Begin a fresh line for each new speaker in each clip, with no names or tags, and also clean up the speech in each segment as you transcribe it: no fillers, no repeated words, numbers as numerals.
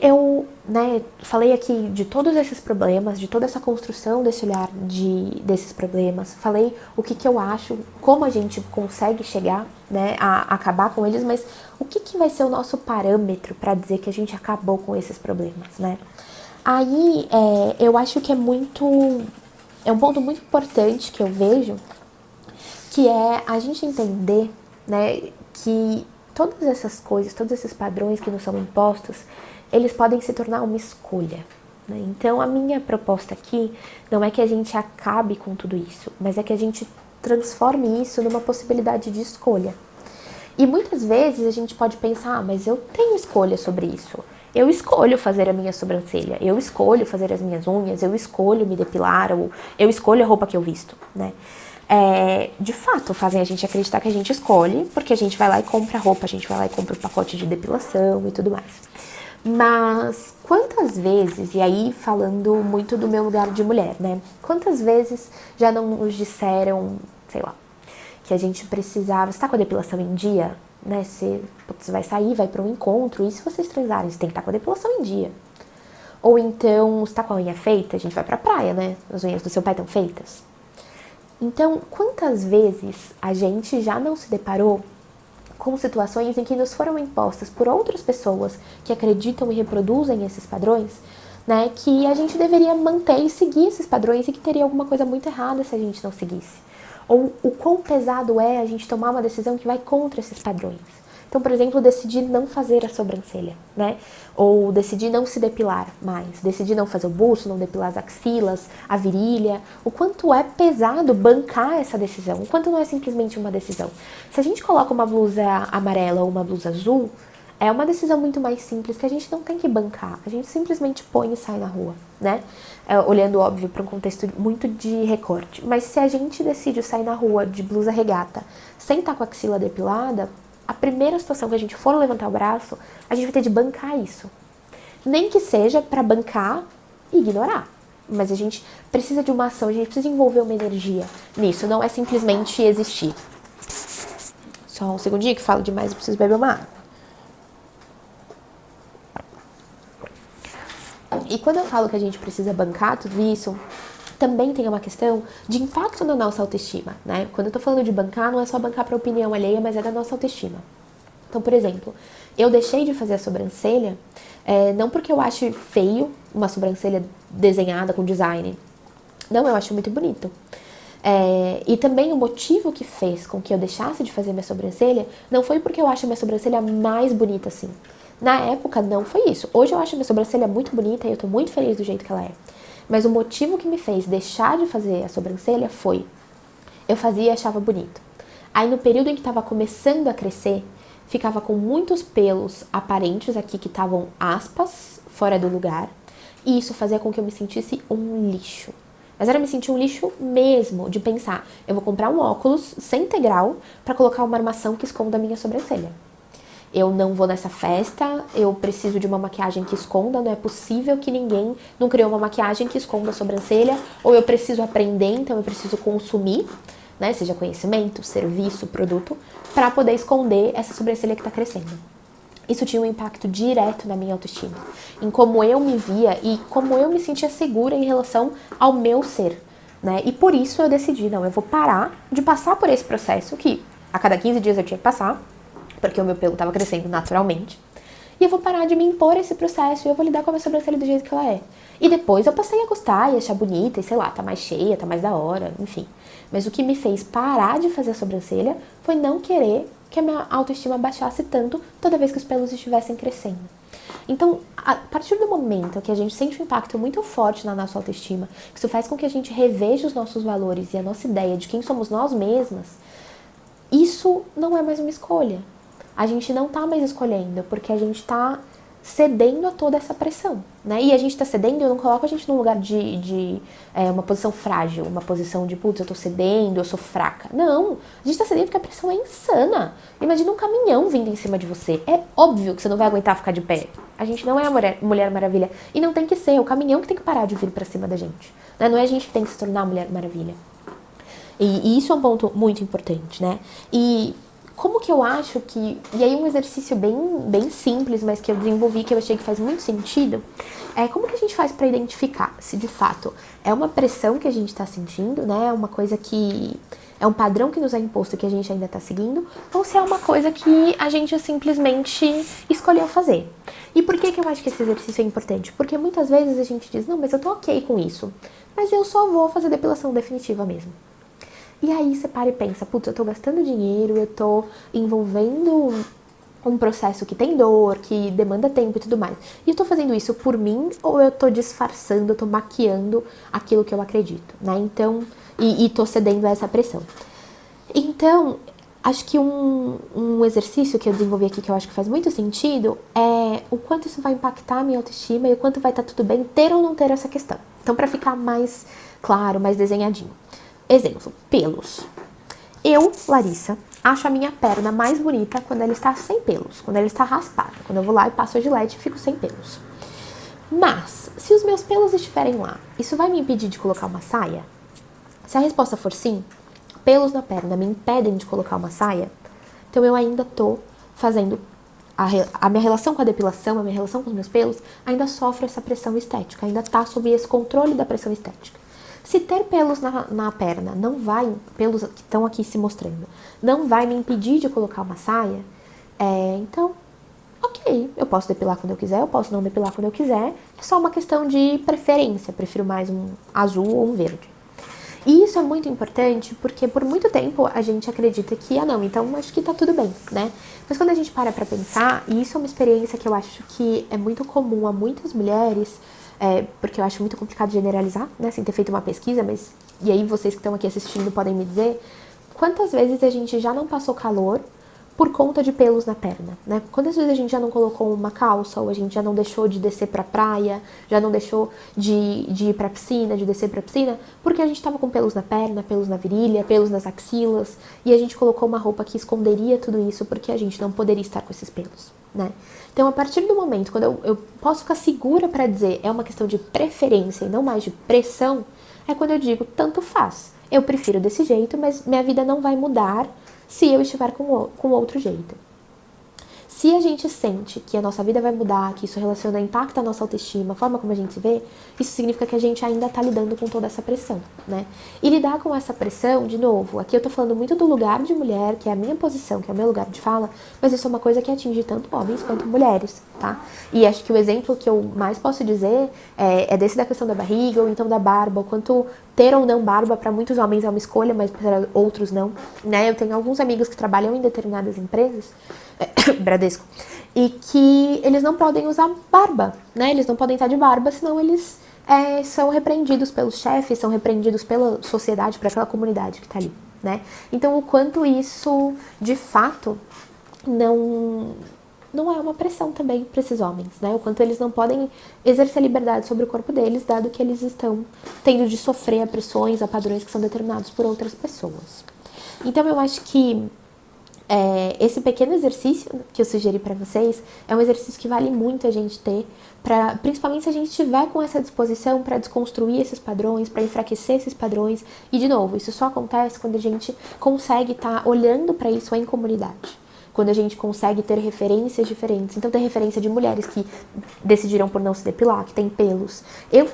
eu, né, falei aqui de todos esses problemas, de toda essa construção desse olhar desses problemas, falei o que eu acho, como a gente consegue chegar, né, a acabar com eles, mas o que vai ser o nosso parâmetro para dizer que a gente acabou com esses problemas, né? Aí, eu acho que é um ponto muito importante que eu vejo, que é a gente entender, né, que todas essas coisas, todos esses padrões que nos são impostos, eles podem se tornar uma escolha, né? Então, a minha proposta aqui não é que a gente acabe com tudo isso, mas é que a gente transforme isso numa possibilidade de escolha. E muitas vezes a gente pode pensar, mas eu tenho escolha sobre isso. Eu escolho fazer a minha sobrancelha, eu escolho fazer as minhas unhas, eu escolho me depilar, ou eu escolho a roupa que eu visto, né? De fato, fazem a gente acreditar que a gente escolhe, porque a gente vai lá e compra roupa, a gente vai lá e compra o pacote de depilação e tudo mais. Mas quantas vezes, e aí falando muito do meu lugar de mulher, né? Quantas vezes já não nos disseram, sei lá, que a gente precisava, você tá com a depilação em dia, né? Você vai sair, vai para um encontro, e se vocês transarem, você tem que estar com a depilação em dia. Ou então, você tá com a unha feita, a gente vai pra praia, né? As unhas do seu pai estão feitas. Então, quantas vezes a gente já não se deparou com situações em que nos foram impostas por outras pessoas que acreditam e reproduzem esses padrões, né? Que a gente deveria manter e seguir esses padrões e que teria alguma coisa muito errada se a gente não seguisse. Ou o quão pesado é a gente tomar uma decisão que vai contra esses padrões. Então, por exemplo, decidir não fazer a sobrancelha, né? Ou decidir não se depilar mais, decidir não fazer o buço, não depilar as axilas, a virilha. O quanto é pesado bancar essa decisão, o quanto não é simplesmente uma decisão. Se a gente coloca uma blusa amarela ou uma blusa azul, é uma decisão muito mais simples que a gente não tem que bancar. A gente simplesmente põe e sai na rua, né? Olhando, óbvio, para um contexto muito de recorte. Mas se a gente decide sair na rua de blusa regata sem estar com a axila depilada, a primeira situação que a gente for levantar o braço, a gente vai ter de bancar isso. Nem que seja para bancar e ignorar. Mas a gente precisa de uma ação, a gente precisa envolver uma energia nisso. Não é simplesmente existir. Só um segundinho que falo demais e preciso beber uma água. E quando eu falo que a gente precisa bancar tudo isso, também tem uma questão de impacto na nossa autoestima, né? Quando eu tô falando de bancar, não é só bancar pra opinião alheia, mas é da nossa autoestima. Então, por exemplo, eu deixei de fazer a sobrancelha, não porque eu acho feio uma sobrancelha desenhada com design. Não, eu acho muito bonito. E também o motivo que fez com que eu deixasse de fazer minha sobrancelha não foi porque eu acho a minha sobrancelha mais bonita assim. Na época, não foi isso. Hoje eu acho a minha sobrancelha muito bonita e eu tô muito feliz do jeito que ela é. Mas o motivo que me fez deixar de fazer a sobrancelha foi: eu fazia e achava bonito. Aí no período em que estava começando a crescer, ficava com muitos pelos aparentes aqui que estavam aspas, fora do lugar. E isso fazia com que eu me sentisse um lixo. Mas era me sentir um lixo mesmo, de pensar, eu vou comprar um óculos sem integral para colocar uma armação que esconda a minha sobrancelha. Eu não vou nessa festa, eu preciso de uma maquiagem que esconda, não é possível que ninguém não criou uma maquiagem que esconda a sobrancelha, ou eu preciso aprender, então eu preciso consumir, né, seja conhecimento, serviço, produto, para poder esconder essa sobrancelha que está crescendo. Isso tinha um impacto direto na minha autoestima, em como eu me via e como eu me sentia segura em relação ao meu ser, né? E por isso eu decidi, não, eu vou parar de passar por esse processo que a cada 15 dias eu tinha que passar, porque o meu pelo estava crescendo naturalmente. E eu vou parar de me impor esse processo e eu vou lidar com a minha sobrancelha do jeito que ela é. E depois eu passei a gostar e achar bonita e sei lá, tá mais cheia, tá mais da hora, enfim. Mas o que me fez parar de fazer a sobrancelha foi não querer que a minha autoestima baixasse tanto toda vez que os pelos estivessem crescendo. Então, a partir do momento que a gente sente um impacto muito forte na nossa autoestima, que isso faz com que a gente reveja os nossos valores e a nossa ideia de quem somos nós mesmas, isso não é mais uma escolha. A gente não tá mais escolhendo, porque a gente tá cedendo a toda essa pressão, né? E a gente tá cedendo, eu não coloco a gente num lugar de uma posição frágil, uma posição de, putz, eu tô cedendo, eu sou fraca. Não, a gente tá cedendo porque a pressão é insana. Imagina um caminhão vindo em cima de você. É óbvio que você não vai aguentar ficar de pé. A gente não é a Mulher Maravilha. E não tem que ser, é o caminhão que tem que parar de vir pra cima da gente, né? Não é a gente que tem que se tornar a Mulher Maravilha. E isso é um ponto muito importante, né? E como que eu acho que... E aí um exercício bem simples, mas que eu desenvolvi, que eu achei que faz muito sentido, é como que a gente faz para identificar se de fato é uma pressão que a gente está sentindo, né? É uma coisa que... é um padrão que nos é imposto que a gente ainda está seguindo, ou se é uma coisa que a gente simplesmente escolheu fazer. E por que eu acho que esse exercício é importante? Porque muitas vezes a gente diz, não, mas eu tô ok com isso, mas eu só vou fazer depilação definitiva mesmo. E aí você para e pensa, putz, eu tô gastando dinheiro, eu tô envolvendo um processo que tem dor, que demanda tempo e tudo mais. E eu tô fazendo isso por mim ou eu tô disfarçando, eu tô maquiando aquilo que eu acredito, né? Então, e tô cedendo a essa pressão. Então, acho que um exercício que eu desenvolvi aqui que eu acho que faz muito sentido é o quanto isso vai impactar a minha autoestima e o quanto vai estar tudo bem ter ou não ter essa questão. Então, pra ficar mais claro, mais desenhadinho. Exemplo, pelos. Eu, Larissa, acho a minha perna mais bonita quando ela está sem pelos, quando ela está raspada. Quando eu vou lá e passo a Gillette e fico sem pelos. Mas, se os meus pelos estiverem lá, isso vai me impedir de colocar uma saia? Se a resposta for sim, pelos na perna me impedem de colocar uma saia, então eu ainda tô fazendo... A minha relação com a depilação, a minha relação com os meus pelos, ainda sofre essa pressão estética, ainda tá sob esse controle da pressão estética. Se ter pelos na perna não vai, pelos que estão aqui se mostrando, não vai me impedir de colocar uma saia, então, ok, eu posso depilar quando eu quiser, eu posso não depilar quando eu quiser, é só uma questão de preferência, prefiro mais um azul ou um verde. E isso é muito importante porque por muito tempo a gente acredita que, não, então acho que tá tudo bem, né? Mas quando a gente para pra pensar, e isso é uma experiência que eu acho que é muito comum a muitas mulheres, porque eu acho muito complicado generalizar, né, sem ter feito uma pesquisa, mas, e aí vocês que estão aqui assistindo podem me dizer, quantas vezes a gente já não passou calor por conta de pelos na perna, né? Quantas vezes a gente já não colocou uma calça, ou a gente já não deixou de descer pra praia, já não deixou de ir pra piscina, de descer pra piscina, porque a gente tava com pelos na perna, pelos na virilha, pelos nas axilas, e a gente colocou uma roupa que esconderia tudo isso, porque a gente não poderia estar com esses pelos, né? Então, a partir do momento, quando eu posso ficar segura pra dizer é uma questão de preferência e não mais de pressão, é quando eu digo, tanto faz. Eu prefiro desse jeito, mas minha vida não vai mudar se eu estiver com outro jeito. Se a gente sente que a nossa vida vai mudar, que isso impacta a nossa autoestima, a forma como a gente se vê, isso significa que a gente ainda tá lidando com toda essa pressão, né? E lidar com essa pressão, de novo, aqui eu tô falando muito do lugar de mulher, que é a minha posição, que é o meu lugar de fala, mas isso é uma coisa que atinge tanto homens quanto mulheres, tá? E acho que o exemplo que eu mais posso dizer é desse da questão da barriga, ou então da barba, o quanto ter ou não barba para muitos homens é uma escolha, mas para outros não, né? Eu tenho alguns amigos que trabalham em determinadas empresas, Bradesco, e que eles não podem usar barba, né? Eles não podem estar de barba, senão eles são repreendidos pelos chefes, são repreendidos pela sociedade, por aquela comunidade que tá ali, né? Então, o quanto isso, de fato, não é uma pressão também para esses homens, né? O quanto eles não podem exercer liberdade sobre o corpo deles, dado que eles estão tendo de sofrer a pressões, a padrões que são determinados por outras pessoas. Então, eu acho que esse pequeno exercício que eu sugeri para vocês é um exercício que vale muito a gente ter, principalmente se a gente estiver com essa disposição para desconstruir esses padrões, para enfraquecer esses padrões. E, de novo, isso só acontece quando a gente consegue estar olhando para isso em comunidade. Quando a gente consegue ter referências diferentes. Então, tem referência de mulheres que decidiram por não se depilar, que tem pelos. Eu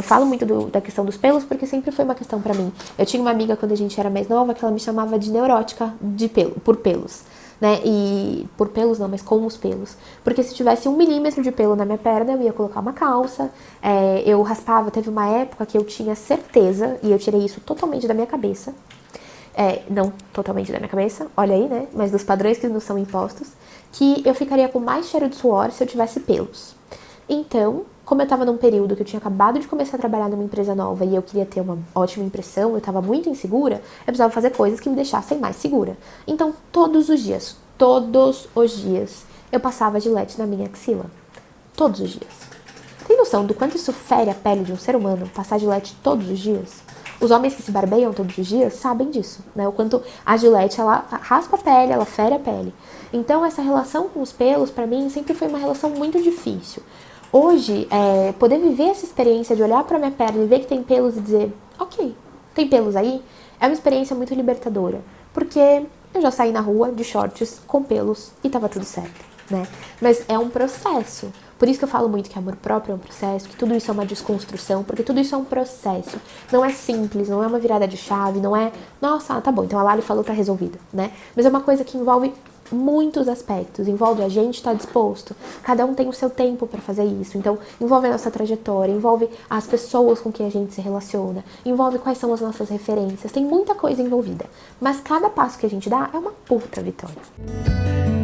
falo muito da questão dos pelos, porque sempre foi uma questão pra mim. Eu tinha uma amiga, quando a gente era mais nova, que ela me chamava de neurótica por pelos, né? E por pelos não, mas com os pelos. Porque se tivesse 1 milímetro de pelo na minha perna, eu ia colocar uma calça. Eu raspava, teve uma época que eu tinha certeza, e eu tirei isso totalmente da minha cabeça, não totalmente da minha cabeça, olha aí, né? Mas dos padrões que nos são impostos, que eu ficaria com mais cheiro de suor se eu tivesse pelos. Então, como eu tava num período que eu tinha acabado de começar a trabalhar numa empresa nova e eu queria ter uma ótima impressão, eu tava muito insegura, eu precisava fazer coisas que me deixassem mais segura. Então, todos os dias, eu passava Gillette na minha axila. Todos os dias. Tem noção do quanto isso fere a pele de um ser humano, passar Gillette todos os dias? Os homens que se barbeiam todos os dias sabem disso, né? O quanto a Gillette, ela raspa a pele, ela fere a pele. Então, essa relação com os pelos, pra mim, sempre foi uma relação muito difícil. Hoje, poder viver essa experiência de olhar pra minha perna e ver que tem pelos e dizer, ok, tem pelos aí, é uma experiência muito libertadora. Porque eu já saí na rua de shorts com pelos e tava tudo certo, né? Mas é um processo. Por isso que eu falo muito que amor próprio é um processo, que tudo isso é uma desconstrução, porque tudo isso é um processo. Não é simples, não é uma virada de chave, não é, nossa, tá bom, então a Lali falou, tá resolvido, né? Mas é uma coisa que envolve muitos aspectos, envolve a gente estar disposto, cada um tem o seu tempo para fazer isso, então envolve a nossa trajetória, envolve as pessoas com quem a gente se relaciona, envolve quais são as nossas referências, tem muita coisa envolvida, mas cada passo que a gente dá é uma puta vitória.